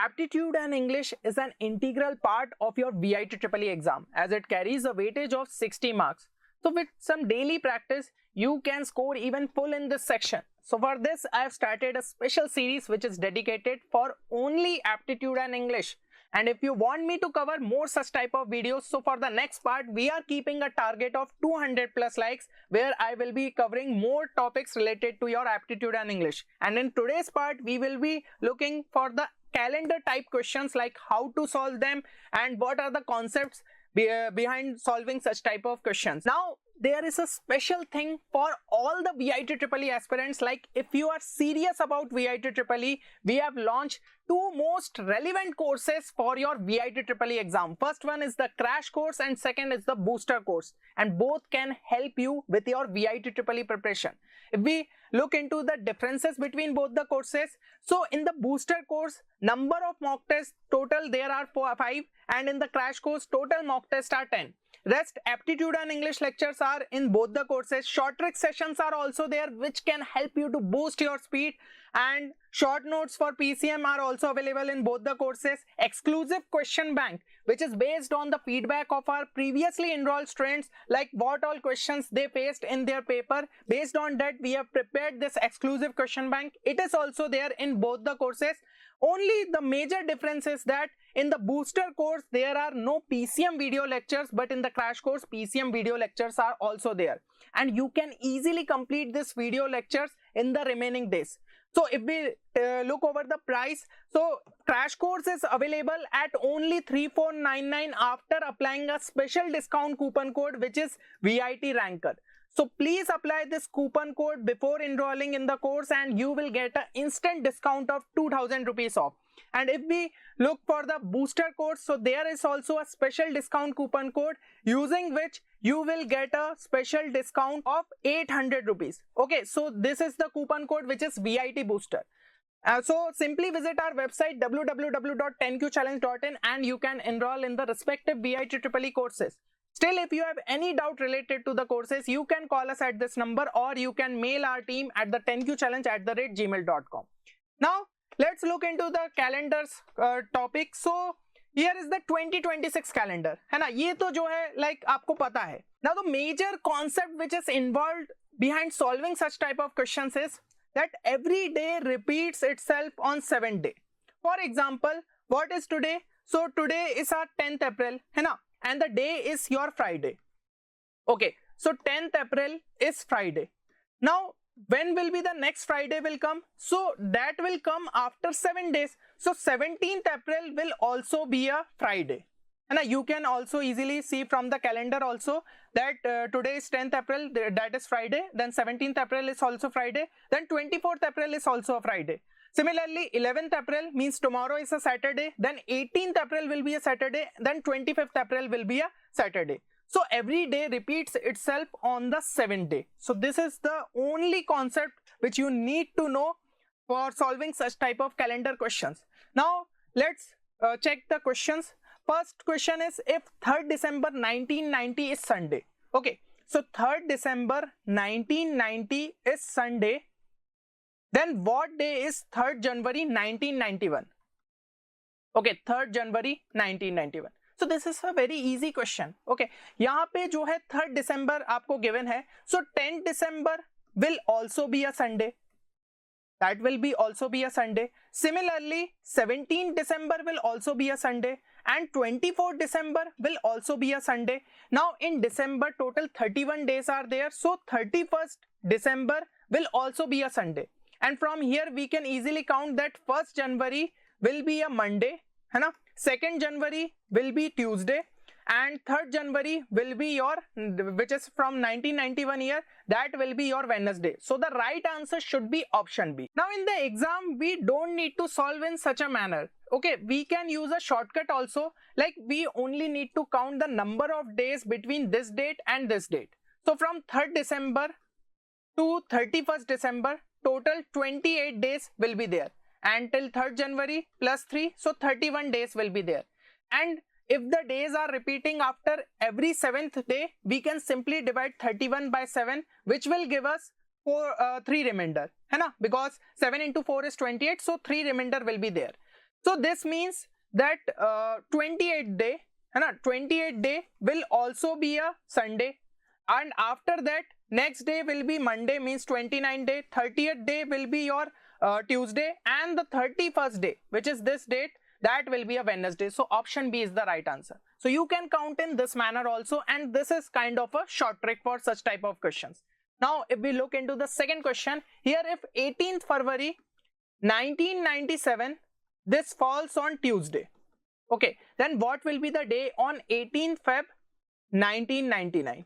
Aptitude and English is an integral part of your VIT-EEE exam as it carries a weightage of 60 marks. So with some daily practice, you can score even full in this section. So for this, I have started a special series which is dedicated for only Aptitude and English. And if you want me to cover more such type of videos, so for the next part, we are keeping a target of 200 plus likes where I will be covering more topics related to your Aptitude and English. And in today's part, we will be looking for the calendar type questions like how to solve them and what are the concepts behind solving such type of questions. Now, there is a special thing for all the VIT-EEE aspirants. Like if you are serious about VIT-EEE, we have launched two most relevant courses for your VIT-EEE exam. First one is the crash course and second is the booster course, and both can help you with your VIT-EEE preparation. If we look into the differences between both the courses, so in the booster course, number of mock tests total there are 5, and in the crash course total mock tests are 10. Rest Aptitude and English lectures are in both the courses. Short trick sessions are also there which can help you to boost your speed, and short notes for PCM are also available in both the courses. Exclusive question bank which is based on the feedback of our previously enrolled students, like what all questions they faced in their paper. Based on that, we have prepared this exclusive question bank. It is also there in both the courses. Only the major difference is that in the booster course, there are no PCM video lectures, but in the crash course, PCM video lectures are also there. And you can easily complete this video lectures in the remaining days. So if we look over the price, so crash course is available at only 3499 after applying a special discount coupon code which is VIT Ranker. So please apply this coupon code before enrolling in the course and you will get an instant discount of 2000 rupees off. And if we look for the booster course, so there is also a special discount coupon code using which you will get a special discount of 800 rupees. Okay, so this is the coupon code which is VIT Booster. So simply visit our website www.10qchallenge.in and you can enroll in the respective VIT-EEE courses. Still, if you have any doubt related to the courses, you can call us at this number or you can mail our team at the 10qchallenge@gmail.com. Now, let's look into the calendars topic. So, here is the 2026 calendar. है ना? ये तो जो है like आपको पता है. Now, the major concept which is involved behind solving such type of questions is that every day repeats itself on 7th day. For example, what is today? So, today is our 10th April, है ना? And the day is your Friday. Okay, so 10th April is Friday. Now, when will be the next Friday will come? So that will come after 7 days. So 17th April will also be a Friday. And you can also easily see from the calendar also that today is 10th April, that is Friday. Then 17th April is also Friday. Then 24th April is also a Friday. Similarly, 11th April means tomorrow is a Saturday, then 18th April will be a Saturday, then 25th April will be a Saturday. So every day repeats itself on the 7th day. So this is the only concept which you need to know for solving such type of calendar questions. Now let's check the questions. First question is, if 3rd December 1990 is Sunday. Okay, so 3rd December 1990 is Sunday. Then what day is 3rd January 1991? Okay, 3rd January 1991. So this is a very easy question. Okay, यहाँ पे जो है 3rd December आपको given है. So 10th December will also be a Sunday. That will be also be a Sunday. Similarly, 17th December will also be a Sunday. And 24th December will also be a Sunday. Now in December, total 31 days are there. So 31st December will also be a Sunday. And from here we can easily count that 1st January will be a Monday, है ना? 2nd January will be Tuesday, and 3rd January will be your, which is from 1991 year, that will be your Wednesday. So the right answer should be option B. Now in the exam, we don't need to solve in such a manner. Okay, we can use a shortcut also, like we only need to count the number of days between this date and this date. So from 3rd December to 31st December, total 28 days will be there, and till 3rd January plus 3, so 31 days will be there. And if the days are repeating after every 7th day, we can simply divide 31 by 7, which will give us 3 remainder, है ना? Because 7 into 4 is 28, so 3 remainder will be there. So this means that 28th day, है ना, 28th day will also be a Sunday, and after that next day will be Monday, means 29th day. 30th day will be your Tuesday, and the 31st day, which is this date, that will be a Wednesday. So option B is the right answer. So you can count in this manner also, and this is kind of a short trick for such type of questions. Now if we look into the second question here, if 18th February 1997 this falls on Tuesday, okay, then what will be the day on 18th Feb 1999?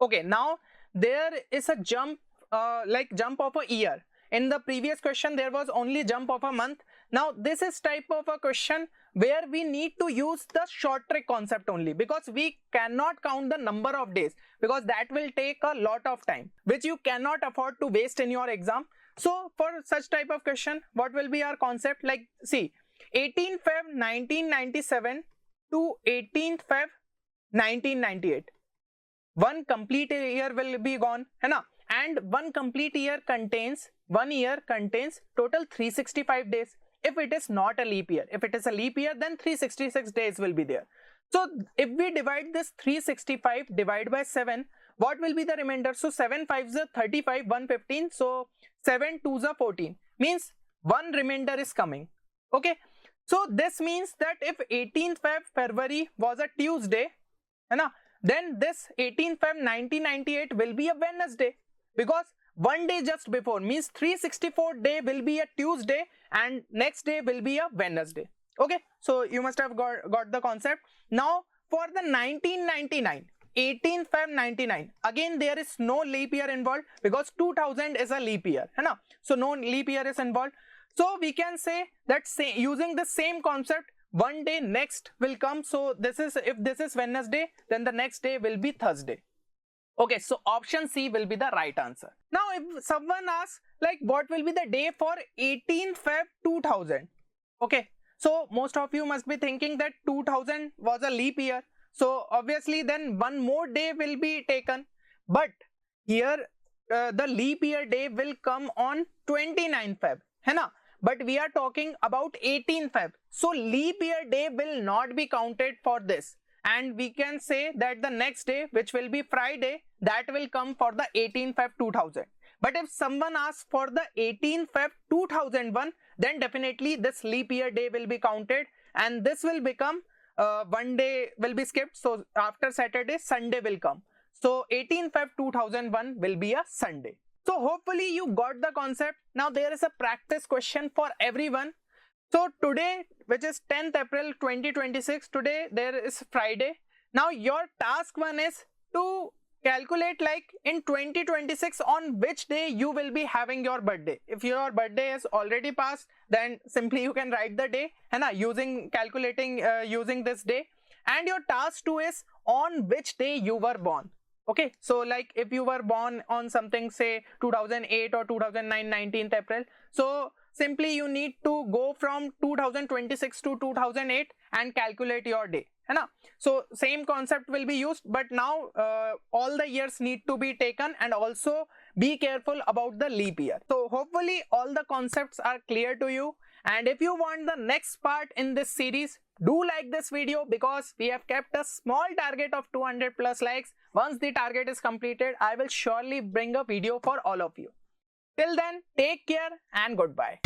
Okay, now there is a jump, like jump of a year. In the previous question there was only jump of a month. Now this is type of a question where we need to use the short trick concept only, because we cannot count the number of days, because that will take a lot of time which you cannot afford to waste in your exam. So for such type of question, what will be our concept? Like see, 18th Feb 1997 to 18th Feb 1998, one complete year will be gone, है ना, and one complete year contains, one year contains total 365 days. If it is not a leap year, if it is a leap year, then 366 days will be there. So if we divide this 365 divide by 7, what will be the remainder? So 7 5s are 35, 115, so 7 2s are 14, means one remainder is coming. Okay, so this means that if 18th February was a Tuesday, है ना, then this 18th Feb 1998 will be a Wednesday, because one day just before, means 364 day will be a Tuesday and next day will be a Wednesday. Okay, so you must have got the concept. Now for the 1999, 18th Feb 99, again there is no leap year involved, because 2000 is a leap year, है ना, so no leap year is involved. So we can say that using the same concept, one day next will come. So this is, if this is Wednesday, then the next day will be Thursday. Okay, so option C will be the right answer. Now if someone asks like what will be the day for 18th Feb 2000, okay, so most of you must be thinking that 2000 was a leap year, so obviously then one more day will be taken, but here the leap year day will come on 29th Feb, है ना, but we are talking about 18th Feb, so leap year day will not be counted for this, and we can say that the next day, which will be Friday, that will come for the 18th Feb 2000. But if someone asks for the 18th Feb 2001, then definitely this leap year day will be counted, and this will become one day will be skipped, so after Saturday Sunday will come, so 18th Feb 2001 will be a Sunday. So hopefully you got the concept. Now there is a practice question for everyone. So today, which is 10th April 2026, today there is Friday. Now your task one is to calculate like in 2026 on which day you will be having your birthday. If your birthday is already passed, then simply you can write the day, है ना, using calculating using this day. And your task 2 is on which day you were born. Okay, so like if you were born on something say 2008 or 2009 19th April, so simply you need to go from 2026 to 2008 and calculate your day, है ना. So same concept will be used, but now all the years need to be taken, and also be careful about the leap year. So hopefully all the concepts are clear to you, and if you want the next part in this series, do like this video, because we have kept a small target of 200 plus likes. Once the target is completed, I will surely bring a video for all of you. Till then, take care and goodbye.